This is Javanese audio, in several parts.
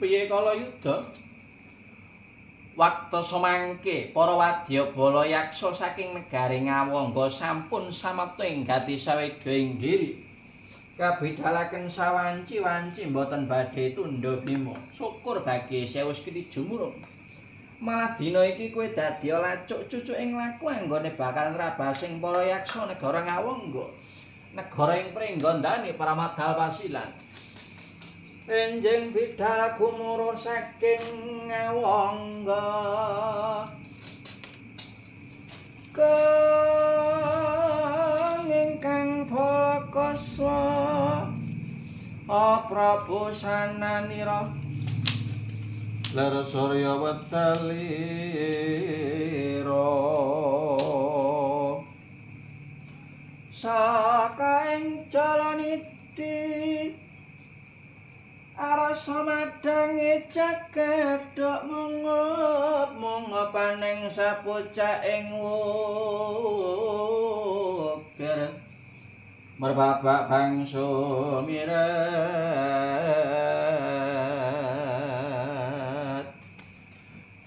Piye kala yuda? Waktu samangke para wadyabala yaksa saking negari Ngawangga sampun samapta ing gati saweda ing giri. Kabidalaken sawanci-wanci mboten badhe tundha bima. Syukur bagi Zeus Kiti jumurung. Malah dina iki kowe dadi lacuk cucuk ing laku anggone bakal nrabasing para yaksa negara Ngawangga. Negara ing pringgondane Pramadal Pasilan. Enjing bidal gumura saking Ngawangga kang ingkang pakasa Prabu sananira ler surya wetalira saka ing calaniti arasa madange jagadhok mungop aning sapucak ing wukir merbabak bangsa miret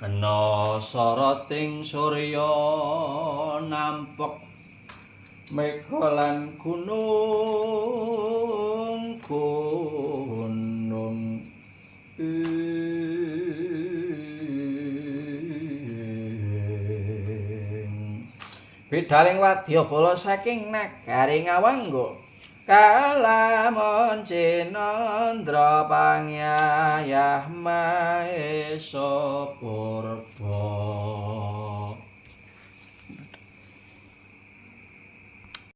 kena soroting surya nampek mega lan gunung bidaling wadyabala saking nagari Ngawangga kalamun cinandra pangyayah maesa purba